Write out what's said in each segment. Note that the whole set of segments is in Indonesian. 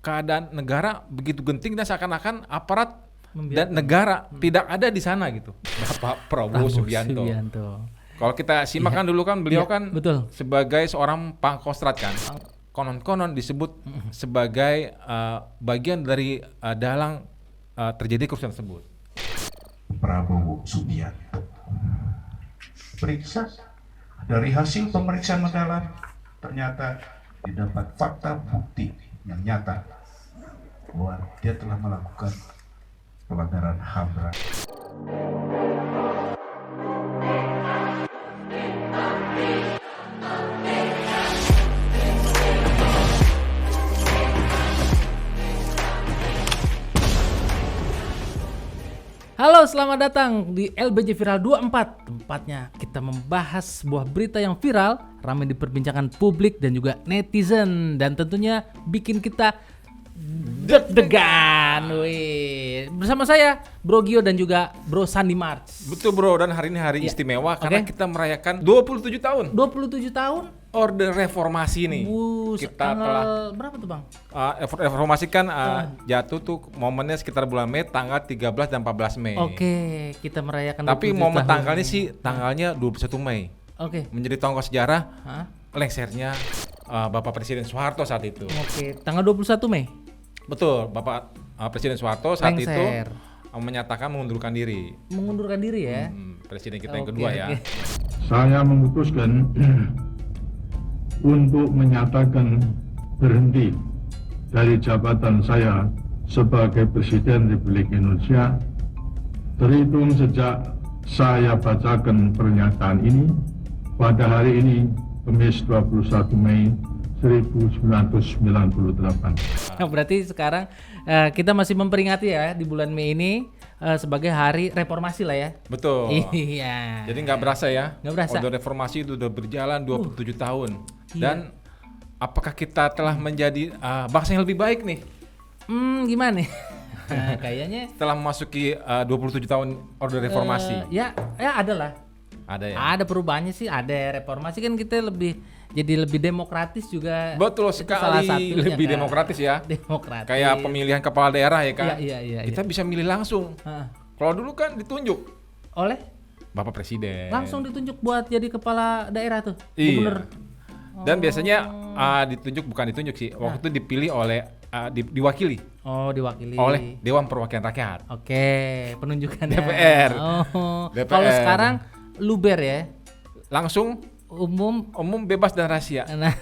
keadaan negara begitu genting dan seakan-akan aparat dan Membiarkan. negara tidak ada di sana gitu. Bapak Prabowo Subianto. Kalau kita simak kan dulu kan beliau kan betul. sebagai seorang pangkostrat kan. Konon-konon disebut sebagai bagian dari dalang terjadi kerusuhan tersebut. Prabowo Subianto. Periksa dari hasil pemeriksaan mendalam ternyata didapat fakta bukti yang nyata bahwa dia telah melakukan pelanggaran HAM berat. Halo, selamat datang di LBJ Viral 24. Tempatnya kita membahas sebuah berita yang viral, ramai diperbincangkan publik dan juga netizen, dan tentunya bikin kita deg-degan. Wih. Bersama saya Bro Gio dan juga Bro Sandi March. Betul bro, dan hari ini hari istimewa karena kita merayakan 27 tahun 27 tahun Orde Reformasi nih. Kita tanggal berapa tuh Bang? Reformasi kan jatuh tuh momennya sekitar bulan Mei, tanggal 13 dan 14 Mei. Oke, kita merayakan. Tapi 27 momen tahun. tanggalnya sih tanggalnya 21 Mei. Oke. Menjadi tonggak sejarah Hah? lengsernya Bapak Presiden Soeharto saat itu. Oke, tanggal 21 Mei. Betul, Bapak Presiden Soeharto saat itu Lengser. menyatakan mengundurkan diri. Mengundurkan diri ya. Presiden kita yang Oke, kedua ya. oke. Saya memutuskan untuk menyatakan berhenti dari jabatan saya sebagai Presiden Republik Indonesia terhitung sejak saya bacakan pernyataan ini pada hari ini, Kamis 21 Mei 1998. Nah, berarti sekarang kita masih memperingati ya di bulan Mei ini sebagai hari reformasi lah ya. Betul. Iya. Jadi nggak berasa ya. Nggak berasa. Orde Reformasi itu udah berjalan 27 tahun. Dan apakah kita telah menjadi bangsa yang lebih baik nih? Gimana nih? Nah, kayaknya Setelah memasuki 27 tahun Orde Reformasi. ya ada lah. Ada ya. Ada perubahannya sih, ada reformasi kan kita jadi lebih demokratis juga. Betul Itu salah sekali, satunya, lebih kan. demokratis ya. Demokratis. Kayak pemilihan kepala daerah ya kan. Iya. Kita bisa milih langsung. Heeh. Kalau dulu kan ditunjuk Oleh Bapak Presiden. langsung ditunjuk buat jadi kepala daerah tuh. Iya. Gubernur. Dan biasanya bukan ditunjuk sih. Waktu itu dipilih oleh diwakili Oh, diwakili oleh Dewan Perwakilan Rakyat. Oke, penunjukannya DPR. Oh. DPR. Kalau sekarang luber ya, Langsung umum. bebas dan rahasia. Nah,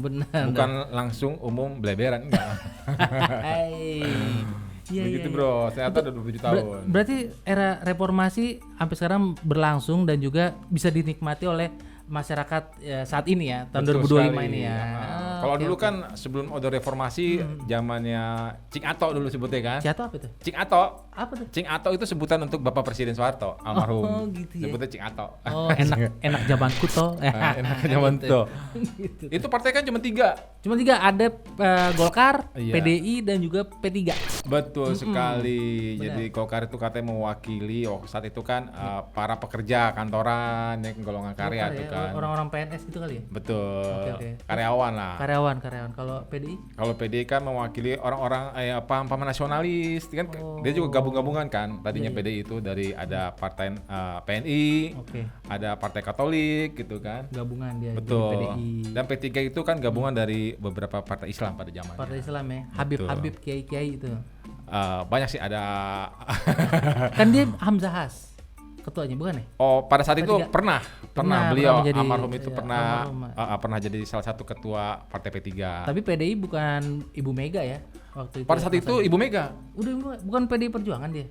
benar. Bukan langsung umum bleberan enggak. Hai. Iya, Begitu iya, bro, ternyata udah 27 tahun. Berarti era reformasi sampai sekarang berlangsung dan juga bisa dinikmati oleh masyarakat saat ini ya, tahun Betul 2025 sekali. ini ya. Kalau Oke, dulu oke. kan sebelum Orde Reformasi zamannya Cing Ato dulu sebutnya kan. Jatuh apa itu? Cing Ato. Apa tuh? Cing Ato itu sebutan untuk Bapak Presiden Soeharto almarhum. Oh, gitu ya. Sebutnya Cing Ato. Oh, enak zamanku toh. Enak zaman itu. Gitu. Itu partai kan cuma 3. Cuma 3 ada Golkar, Iya. PDI dan juga P3. Betul sekali. Benar. Jadi Golkar itu katanya mewakili saat itu kan para pekerja kantoran yang golongan karya Golkar itu ya, kan. orang-orang PNS gitu kali ya. Betul. Oke. Karyawan lah. Karyawan. Kalau PDI? Kalau PDI kan mewakili orang-orang paham-paham nasionalis kan, dia juga gabung-gabungan kan tadinya PDI itu dari ada partai PNI, Oke. ada partai Katolik gitu kan. Gabungan dia Betul. jadi PDI. Dan P3 itu kan gabungan dari beberapa partai Islam pada zamannya. Partai Islam ya. Betul. Habib Kiai itu. Banyak sih ada. Kan dia Hamzah Has ketuanya bukan ya? Oh, pada saat itu P3. pernah Pernah beliau menjadi- almarhum itu iya, pernah almarhum. pernah jadi salah satu ketua partai P3. Tapi PDI bukan Ibu Mega ya waktu itu. Pada saat itu masanya. Ibu Mega bukan PDI Perjuangan dia.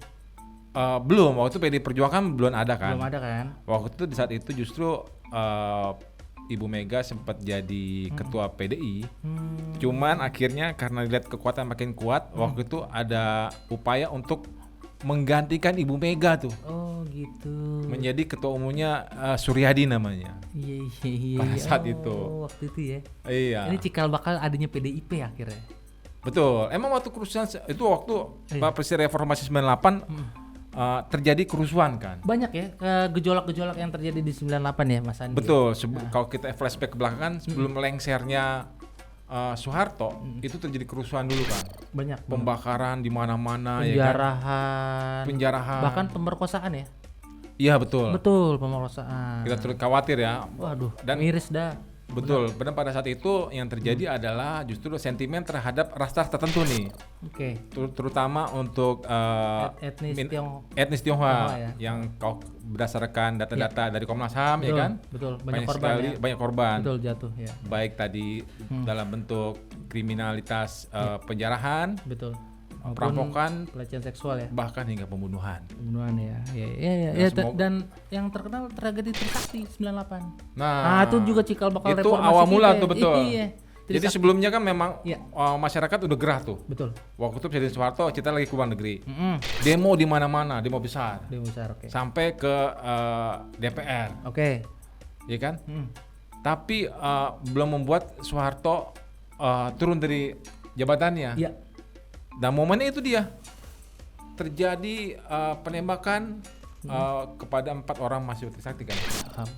belum, waktu itu PDI Perjuangan belum ada kan. Belum ada kan? Waktu itu di saat itu justru Ibu Mega sempat jadi ketua PDI. Cuman akhirnya karena dilihat kekuatan makin kuat, waktu itu ada upaya untuk menggantikan Ibu Mega tuh Oh, gitu. menjadi ketua umumnya Suryadi namanya. Iya. Pada saat Oh, itu. waktu itu ya. Iya. Ini cikal bakal adanya PDIP akhirnya. Betul. Emang waktu kerusuhan itu waktu Pak Presiden Reformasi 98 terjadi kerusuhan kan. Banyak ya gejolak-gejolak yang terjadi di 98 ya Mas Andi. Betul. Kalau kita flashback ke belakang kan sebelum lengsernya Soeharto itu terjadi kerusuhan dulu kan, Banyak. pembakaran di mana-mana ya kan, penjarahan, bahkan pemerkosaan ya. iya betul. Betul, pemerkosaan. Kita turut khawatir ya. Waduh, Dan- miris dah. Betul, dan pada saat itu yang terjadi adalah justru sentimen terhadap ras-ras tertentu nih, Oke. terutama untuk Etnis etnis Tionghoa Tionghoa ya. yang berdasarkan data-data dari Komnas HAM ya Betul, kan, betul. Banyak korban sekali, ya. banyak korban, Betul, jatuh ya. baik tadi dalam bentuk kriminalitas penjarahan, Betul. Maupun perampokan, pelecehan seksual ya. bahkan hingga pembunuhan. Pembunuhan ya. Dan yang terkenal tragedi Trisakti 98. Nah, itu juga cikal bakal itu reformasi awal mula kita. tuh betul. Iya. Jadi Trisakti. sebelumnya kan memang Iya. masyarakat udah gerah tuh. Betul. Waktu itu Presiden Soeharto kita lagi ke luar negeri. Mm-mm. Demo di mana-mana, demo besar. Demo besar, oke. Sampai ke DPR, Oke. ya kan? Mm. Tapi belum membuat Soeharto turun dari jabatannya. Iya. Dan momennya itu dia terjadi penembakan kepada 4 orang mahasiswa Trisakti kan,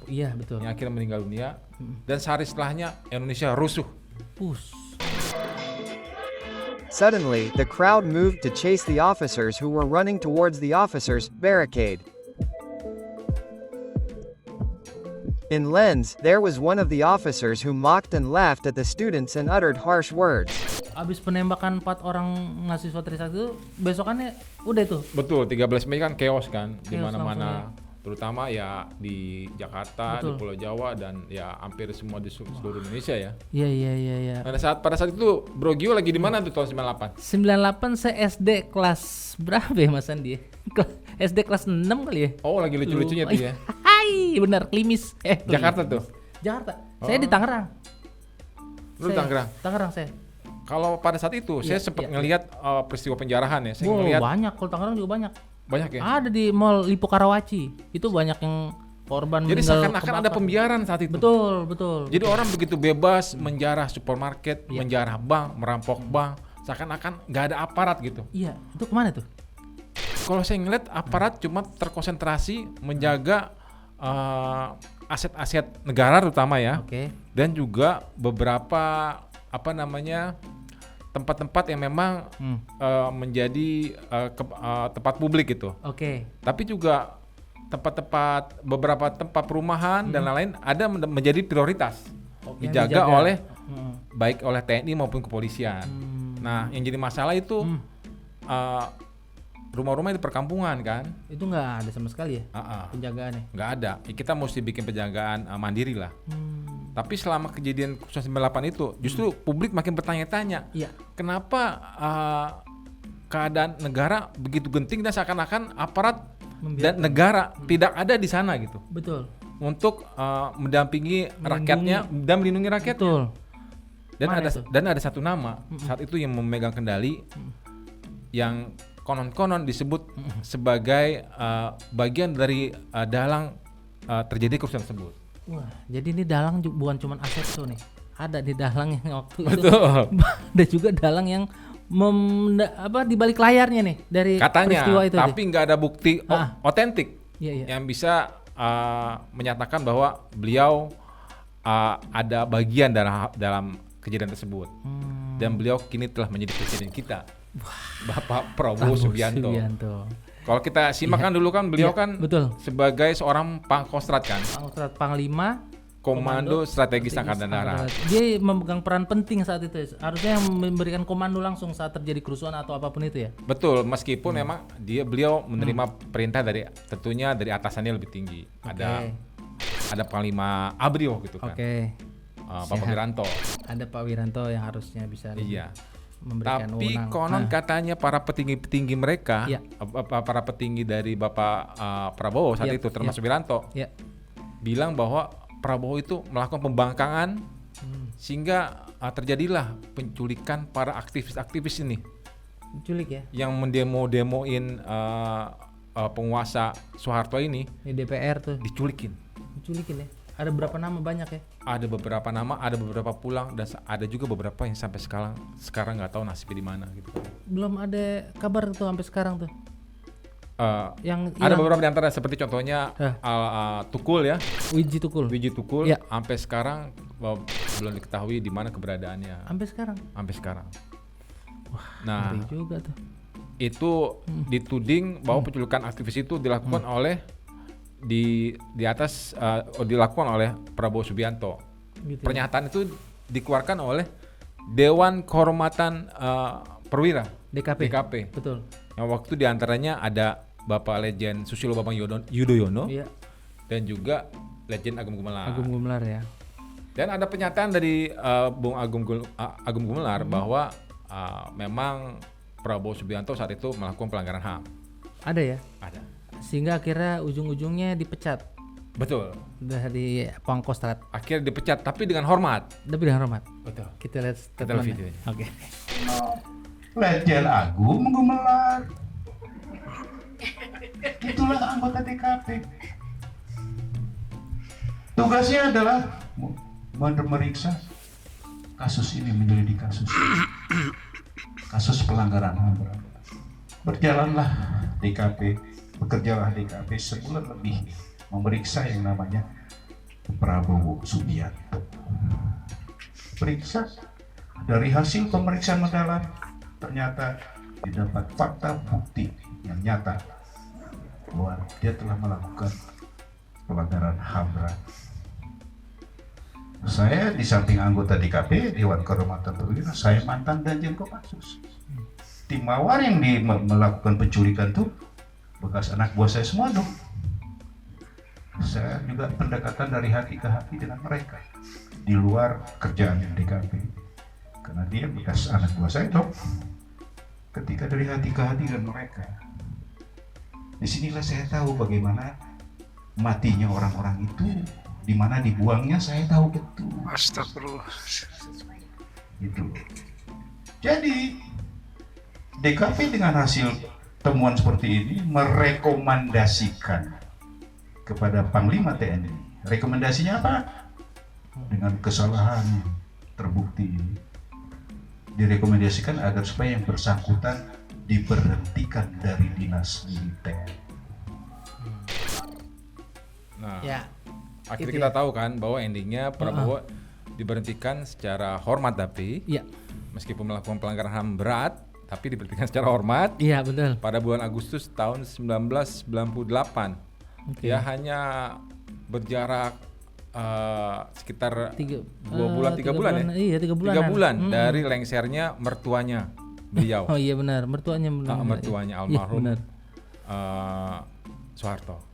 Iya, betul. yang akhirnya meninggal dunia. Dan sehari setelahnya Indonesia rusuh. Suddenly, the crowd moved to chase the officers who were running towards the officers' barricade. In Lens, there was one of the officers who mocked and laughed at the students and uttered harsh words. Abis penembakan 4 orang mahasiswa Trisakti itu, besokannya udah itu. Betul, 13 Mei kan chaos kan di Chaos mana-mana. Terutama ya di Jakarta, Betul. di Pulau Jawa, dan ya hampir semua di seluruh Indonesia ya. Iya. Pada saat itu Bro Gio lagi di mana tuh tahun 98? 98 saya SD kelas berapa ya Mas Andi? SD kelas 6 kali ya? Oh, lagi lucu-lucunya tuh ya. Hai, benar, Klimis. Jakarta tuh. Jakarta. Saya di Tangerang. Lu Tangerang. Tangerang saya. Kalau pada saat itu saya sempat ngelihat peristiwa penjarahan ya. Saya Wow, ngelihat banyak, kalau Tangerang juga banyak. banyak ya. Ada di Mall Lipo Karawaci. Itu banyak yang korban Jadi meninggal seakan-akan ada kebakar. pembiaran saat itu. Betul. Jadi orang begitu bebas menjarah supermarket, Iya. menjarah bank, merampok bank, seakan-akan nggak ada aparat gitu. Iya, itu kemana tuh? Kalau saya ngeliat aparat cuma terkonsentrasi menjaga aset-aset negara terutama ya, Oke. dan juga beberapa tempat-tempat yang memang menjadi tempat publik gitu. Oke. Tapi juga beberapa tempat perumahan dan lain-lain ada menjadi prioritas Yang dijaga oleh Mm. baik oleh TNI maupun kepolisian. Nah, yang jadi masalah itu rumah-rumah di perkampungan kan, Itu nggak ada sama sekali ya penjagaannya. nggak ada. Kita mesti bikin penjagaan mandiri lah. Tapi selama kejadian 98 itu justru publik makin bertanya-tanya, Iya. kenapa keadaan negara begitu genting dan seakan-akan aparat dan negara tidak ada di sana gitu Betul. untuk mendampingi rakyatnya dan melindungi rakyatnya. Betul. Dan ada satu nama saat itu yang memegang kendali yang konon-konon disebut sebagai bagian dari dalang terjadi kerusuhan tersebut. Wah, jadi ini dalang bukan cuma aset tuh nih. Ada di dalang yang waktu Betul. itu. Ada juga dalang yang di balik layarnya nih dari Katanya, peristiwa itu. tapi nggak ada bukti otentik Iya. yang bisa menyatakan bahwa beliau ada bagian dalam kejadian tersebut. Dan beliau kini telah menjadi presiden kita, Bapak Prabowo Subianto. Kalau kita simak kan dulu kan beliau kan betul. sebagai seorang Pangkostrat kan, Pangkostrat Panglima Komando Strategis Angkatan Darat. Dia memegang peran penting saat itu. Harusnya yang memberikan komando langsung saat terjadi kerusuhan atau apapun itu ya. Betul, meskipun memang beliau menerima perintah tentunya dari atasannya lebih tinggi. Ada Panglima ABRI gitu kan. Bapak Wiranto. Ada Pak Wiranto yang harusnya bisa memberikan Tapi wewenang. konon katanya para petinggi-petinggi mereka, para petinggi dari Bapak Prabowo saat itu termasuk Wiranto, bilang bahwa Prabowo itu melakukan pembangkangan sehingga terjadilah penculikan para aktivis-aktivis ini. Penculik ya? Yang mendemo-demoin penguasa Soeharto ini. Di DPR tuh. Diculikin ya? Ada berapa nama, banyak ya? Ada beberapa nama, ada beberapa pulang, dan ada juga beberapa yang sampai sekarang nggak tahu nasibnya di mana gitu. Belum ada kabar tuh sampai sekarang tuh. Ada beberapa di antara seperti contohnya Tukul ya. Wiji Tukul sampai sekarang belum diketahui di mana keberadaannya Sampai sekarang. sampai sekarang. Nah, Ngeri juga tuh. itu dituding bahwa penculikan aktivis itu dilakukan oleh dilakukan oleh Prabowo Subianto. Gitu. Pernyataan itu dikeluarkan oleh Dewan Kehormatan Perwira DKP. Betul. Yang waktu diantaranya ada Bapak Legend Susilo Bambang Yudhoyono Iya. dan juga Legend Agung Gumelar. Agung Gumelar ya. Dan ada pernyataan dari Bung Agung Gumelar bahwa memang Prabowo Subianto saat itu melakukan pelanggaran HAM. Ada ya. Ada. Sehingga akhirnya ujung-ujungnya dipecat Betul. dari Pangkostrat. Akhirnya dipecat tapi dengan hormat. Tapi dengan hormat. Betul. Kita lihat Kita lihat statementnya. videonya. Oke. Legend Agung Gumelar. Itulah anggota DKP. Tugasnya adalah memeriksa kasus ini, menyelidiki kasus pelanggaran HAM. Berjalanlah DKP, bekerjalah DKP sebulan lebih memeriksa yang namanya Prabowo Subianto. Periksa, dari hasil pemeriksaan mendalam ternyata didapat fakta bukti yang nyata bahwa dia telah melakukan pelanggaran HAM berat. Saya di samping anggota DKP Dewan Kehormatan Perwira, saya mantan Danjen Kopassus. Tim Mawar yang melakukan penculikan tuh bekas anak buah saya semua dong. Saya juga pendekatan dari hati ke hati dengan mereka di luar kerjaan DKP, karena dia bekas anak buah saya dong. Ketika dari hati ke hati dengan mereka, disinilah saya tahu bagaimana matinya orang-orang itu, di mana dibuangnya saya tahu betul. Astagfirullah. Gitu. Jadi DKP dengan hasil temuan seperti ini merekomendasikan kepada Panglima TNI. Rekomendasinya apa? Dengan kesalahan terbukti ini, direkomendasikan agar supaya yang bersangkutan diberhentikan dari dinas militer. Nah, Ya. akhirnya itu kita ya. tahu kan bahwa endingnya Prabowo diberhentikan secara hormat, tapi Iya. meskipun melakukan pelanggaran HAM berat tapi diberhentikan secara hormat Iya, betul. pada bulan Agustus tahun 1998. Oke. Dia hanya berjarak sekitar 3 tiga bulan ya. Iya, 3 bulan. 3 bulan dari lengsernya mertuanya beliau. Oh iya benar, mertuanya benar. Mertuanya Iya, almarhum benar. Soeharto.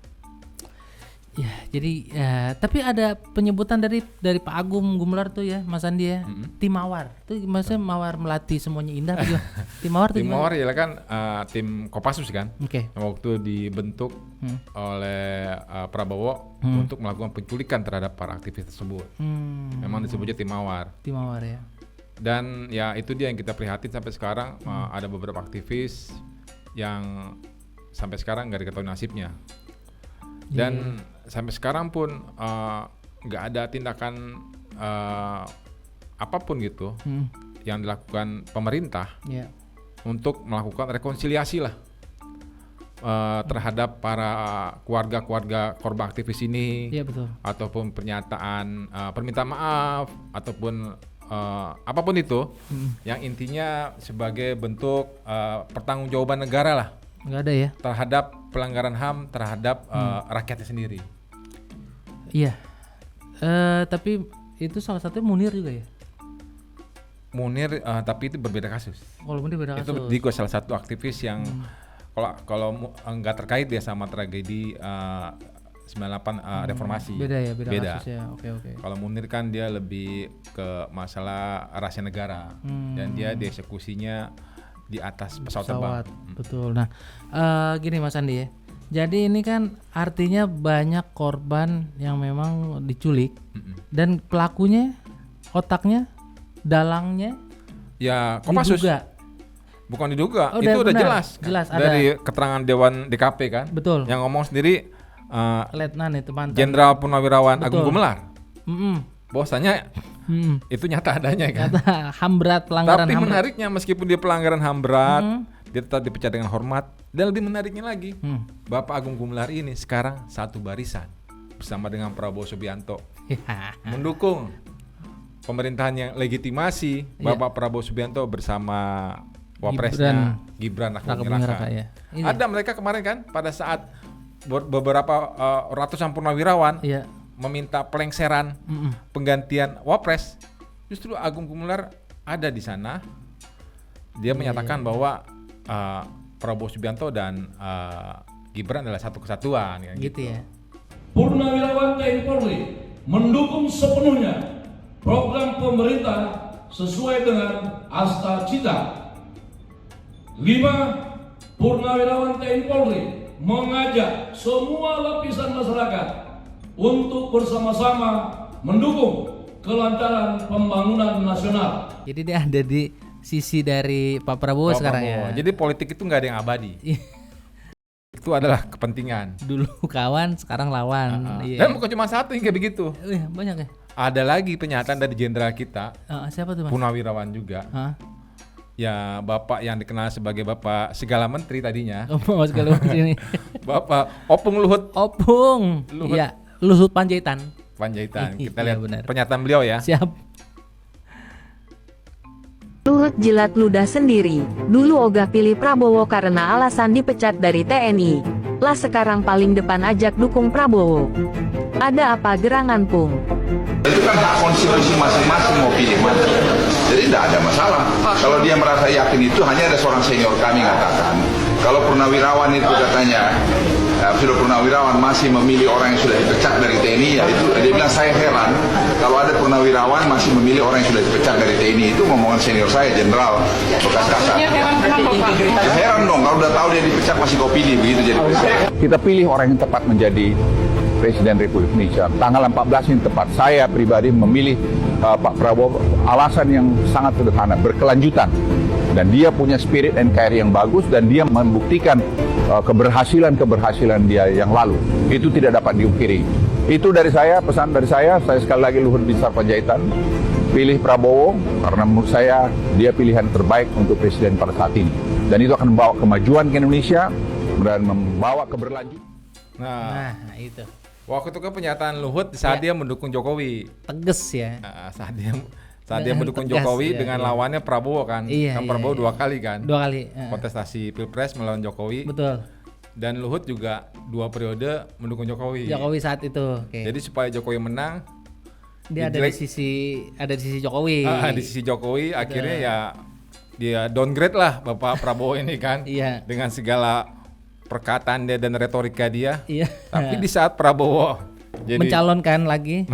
Ya, jadi tapi ada penyebutan dari Pak Agung Gumelar tuh ya, Mas Andi ya. Tim Mawar. Itu maksudnya Mawar melati semuanya indah apa gimana? Tim Mawar tuh Tim gimana? Mawar ya kan tim Kopassus kan. Oke. Waktu dibentuk oleh Prabowo untuk melakukan penculikan terhadap para aktivis tersebut. Memang disebutnya tim Mawar. Tim Mawar ya. Dan ya itu dia yang kita prihatin sampai sekarang. Ada beberapa aktivis yang sampai sekarang nggak diketahui nasibnya. Dan sampai sekarang pun nggak ada tindakan apapun gitu yang dilakukan pemerintah Iya. untuk melakukan rekonsiliasi lah terhadap para keluarga-keluarga korban aktivis ini. Iya betul. Ataupun pernyataan permintaan maaf ataupun apapun itu yang intinya sebagai bentuk pertanggungjawaban negara lah Nggak ada ya. terhadap pelanggaran HAM terhadap rakyatnya sendiri. Iya. Tapi itu salah satunya Munir juga ya. Munir tapi itu berbeda kasus. Kalau Munir beda Itu kasus. dia juga salah satu aktivis yang kalau nggak terkait ya sama tragedi 98 reformasi. Beda ya, beda kasus ya. Oke. Kalau Munir kan dia lebih ke masalah rahasia negara dan dia dieksekusinya di atas pesawat terbang. Betul. Nah, gini Mas Andi ya. Jadi ini kan artinya banyak korban yang memang diculik dan pelakunya, otaknya, dalangnya Ya Kopassus. diduga. Bukan diduga, Oh, itu udah benar. jelas. Jelas, ada. Dari keterangan Dewan DKP kan. Betul. Yang ngomong sendiri Letnan itu mantan. Jenderal Purnawirawan Betul. Agung Gumelar. Mm-mm. Bahwasanya Mm-mm. itu nyata adanya kan. Kata HAM berat, pelanggaran Tapi HAM berat. menariknya meskipun dia pelanggaran HAM berat, dia tetap dipecat dengan hormat. Dan lebih menariknya lagi, Bapak Agung Gumelar ini sekarang satu barisan bersama dengan Prabowo Subianto mendukung pemerintahan yang legitimasi Iya. Bapak Prabowo Subianto bersama wapresnya Gibran Raka Raka Buming Buming Raka. Raka, ya. Ini. Ada mereka kemarin kan pada saat beberapa ratusan purnawirawan Iya. meminta pelengseran penggantian wapres, justru Agung Gumelar ada di sana. Dia menyatakan bahwa Prabowo Subianto dan Gibran adalah satu kesatuan kan, Gitu ya. Purnawirawan TNI Polri mendukung sepenuhnya program pemerintah sesuai dengan Asta Cita. 5. Purnawirawan TNI Polri mengajak semua lapisan masyarakat untuk bersama-sama mendukung kelancaran pembangunan nasional. Jadi dia ada di sisi dari Pak Prabowo Pak sekarang Prabowo. ya. Jadi politik itu nggak ada yang abadi. Itu adalah kepentingan. Dulu kawan, sekarang lawan. Iya. Dan bukan cuma satu yang kayak begitu. Banyak ya. Ada lagi pernyataan dari jenderal kita, Siapa tuh Mas? Purnawirawan juga. Hah? Ya Bapak yang dikenal sebagai Bapak segala menteri tadinya. Oh, segala macam ini. Bapak Opung Luhut Opung. Luhut. Iya, Luhut Panjaitan. Panjaitan. Kita Iya, lihat benar. pernyataan beliau ya. Siap. Luhut jilat ludah sendiri. Dulu ogah pilih Prabowo karena alasan dipecat dari TNI. Lah sekarang paling depan ajak dukung Prabowo. Ada apa gerangan Pung? Itu kan hak konstitusi masing-masing mau pilih mana. Jadi tidak ada masalah. Kalau dia merasa yakin itu, hanya ada seorang senior kami mengatakan, kalau purnawirawan itu katanya, sudah purnawirawan masih memilih orang yang sudah dipecat dari TNI, ya itu dia bilang saya heran kalau ada purnawirawan masih memilih orang yang sudah dipecat dari TNI. Itu ngomongan senior saya, jenderal bekas kasar. Ya heran dong kalau udah tahu dia dipecat masih kau pilih begitu jadi presiden. Kita pilih orang yang tepat menjadi Presiden Republik Indonesia. Tanggal 14 ini tepat. Saya pribadi memilih Pak Prabowo, alasan yang sangat sederhana, berkelanjutan. Dan dia punya spirit NKRI yang bagus dan dia membuktikan keberhasilan dia yang lalu. Itu tidak dapat diungkiri. Itu dari saya, pesan dari saya sekali lagi Luhut Binsar Panjaitan, pilih Prabowo karena menurut saya dia pilihan terbaik untuk presiden pada saat ini. Dan itu akan membawa kemajuan ke Indonesia dan membawa keberlanjutan. Nah, Nah, itu. waktu itu kan pernyataan Luhut saat dia mendukung Jokowi. Tegas ya. Nah, saat dia mendukung Tegas, Jokowi iya, dengan iya. lawannya Prabowo kan. Iya, Kan iya, Prabowo iya. 2 kali kan. 2 kali. Kontestasi Pilpres melawan Jokowi. Betul. Dan Luhut juga 2 periode mendukung Jokowi. Jokowi saat itu. Oke. Jadi supaya Jokowi menang, dia ada di sisi Jokowi. di sisi Jokowi akhirnya ya dia downgrade lah Bapak Prabowo ini kan. Iya. Dengan segala perkataan dia dan retorika dia. Iya. Tapi di saat Prabowo jadi mencalonkan lagi.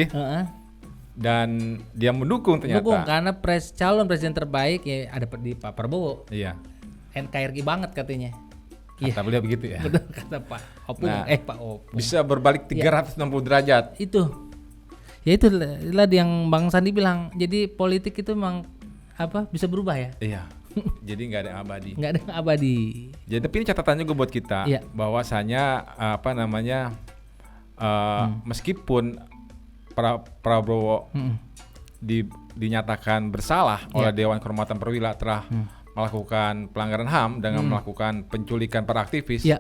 Heeh. Dan dia mendukung ternyata. Dukung karena calon presiden terbaik ya ada di Pak Prabowo. Iya. NKRI banget katanya. Kata beliau begitu ya. Betul kata Pak Opung. Nah, Pak Opung. Bisa berbalik 360 derajat. Itu. Ya itulah yang Bang Sandi bilang. Jadi politik itu memang bisa berubah ya. Iya. Jadi nggak ada yang abadi. Nggak ada yang abadi. Jadi tapi ini catatan juga buat kita Iya. bahwasanya meskipun Prabowo dinyatakan bersalah oleh Dewan Kehormatan Perwira telah melakukan pelanggaran HAM dengan melakukan penculikan para aktivis. Iya.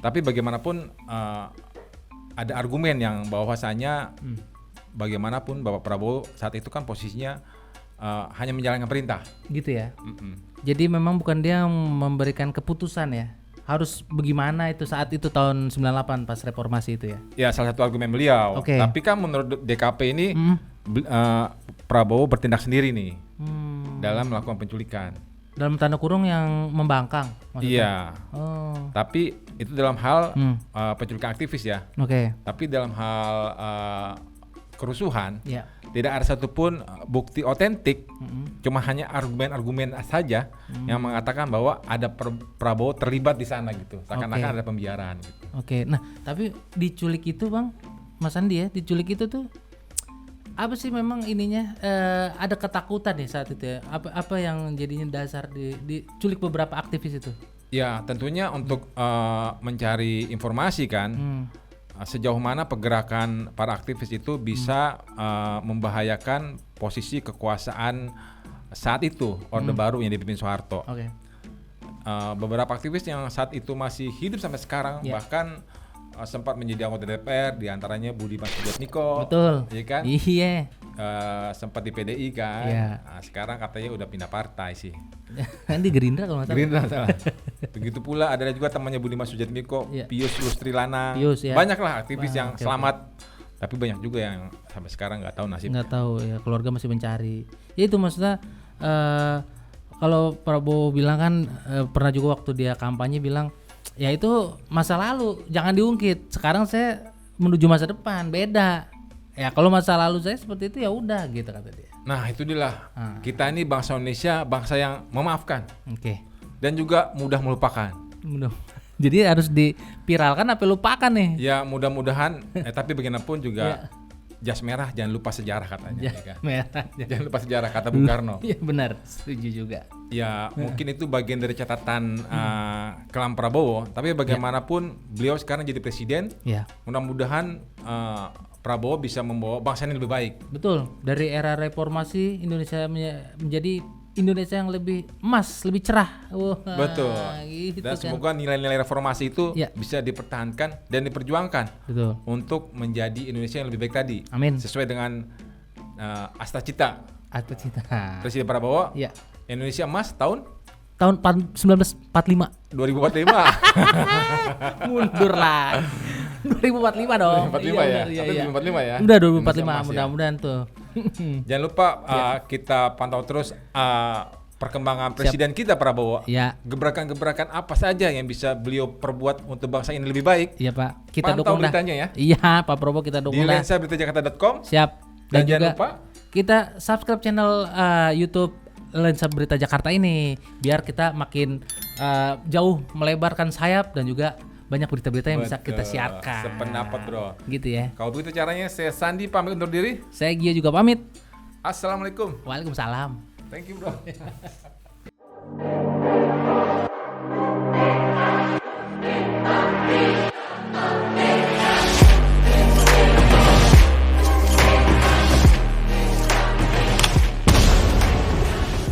Tapi bagaimanapun ada argumen yang bahwasanya bagaimanapun Bapak Prabowo saat itu kan posisinya hanya menjalankan perintah. Gitu ya. Jadi memang bukan dia yang memberikan keputusan ya. Harus bagaimana itu saat itu tahun 98 pas reformasi itu ya. Ya salah satu argumen beliau. Oke. Tapi kan menurut DKP ini Prabowo bertindak sendiri nih dalam melakukan penculikan. Dalam tanda kurung yang membangkang maksudnya. Iya. Oh. Tapi itu dalam hal penculikan aktivis ya. Oke. Tapi dalam hal kerusuhan Ya. tidak ada satupun bukti otentik. Cuma hanya argumen-argumen saja yang mengatakan bahwa ada Prabowo terlibat di sana gitu. Seakan-akan ada pembiaran gitu. Oke. Nah, tapi diculik itu Bang, Mas Andi ya, diculik itu tuh apa sih memang ininya ada ketakutan ya saat itu ya? Apa yang jadinya dasar diculik beberapa aktivis itu? Ya, tentunya untuk mencari informasi kan. Sejauh mana pergerakan para aktivis itu bisa membahayakan posisi kekuasaan saat itu Orde Baru yang dipimpin Soeharto. Oke. Beberapa aktivis yang saat itu masih hidup sampai sekarang bahkan sempat menjadi anggota DPR, diantaranya Budiman Sujatmiko. Betul. Iya kan? Iya. sempat di PDI kan. Iya. Nah, sekarang katanya udah pindah partai sih. Kan di Gerindra kalau nggak salah. Gerindra salah. Begitu pula ada juga temannya Budiman Sujatmiko, Iya. Pius Lustrilana. Pius, ya. Banyak lah aktivis yang Oke, selamat. Tapi banyak juga yang sampai sekarang nggak tahu nasib. Nggak tahu ya, keluarga masih mencari. Ya itu maksudnya kalau Prabowo bilang kan pernah juga waktu dia kampanye bilang ya itu masa lalu jangan diungkit. Sekarang saya menuju masa depan beda. Ya kalau masa lalu saya seperti itu ya udah gitu kata dia. Nah itu dia kita ini bangsa Indonesia bangsa yang memaafkan Oke. dan juga mudah melupakan. Mudah. Jadi harus dipiralkan apa lupakan nih? Ya mudah-mudahan tapi bagaimanapun juga jas merah jangan lupa sejarah katanya. Ya kan? Merah. Jangan lupa sejarah kata Bung Karno. Iya benar, setuju juga. Ya mungkin itu bagian dari catatan kelam Prabowo. Tapi bagaimanapun beliau sekarang jadi presiden. Ya. Mudah-mudahan Prabowo bisa membawa bangsa ini lebih baik. Betul, dari era reformasi Indonesia menjadi Indonesia yang lebih emas, lebih cerah. Wah, Betul. Gitu Dan kan. semoga nilai-nilai reformasi itu Ya. bisa dipertahankan dan diperjuangkan Betul. untuk menjadi Indonesia yang lebih baik tadi. Amin. Sesuai dengan asta cita Atau cita. Presiden Prabowo. Ya. Indonesia emas tahun Tahun 1945. 2045. Mundur lah. 2045 dong. 2045 ya. benar, Sampai 2045 ya. Udah Indonesia 2045 emas ya. mudah-mudahan tuh. Jangan lupa kita pantau terus perkembangan presiden kita Prabowo. Ya. Gebrakan-gebrakan apa saja yang bisa beliau perbuat untuk bangsa ini lebih baik. Iya Pak, kita Pantau dukung dah. beritanya ya. Iya Pak Prabowo kita Di dukung dah. lensaberitajakarta.com. Siap. Dan Dan jangan juga lupa kita subscribe channel YouTube Lensa Berita Jakarta ini biar kita makin jauh melebarkan sayap dan juga banyak berita-berita yang bisa kita Betul. siarkan. Sependapat, Bro. Gitu ya. Kalau begitu caranya, saya Sandi pamit undur diri. Saya Gia juga pamit. Assalamualaikum. Waalaikumsalam. Thank you, Bro.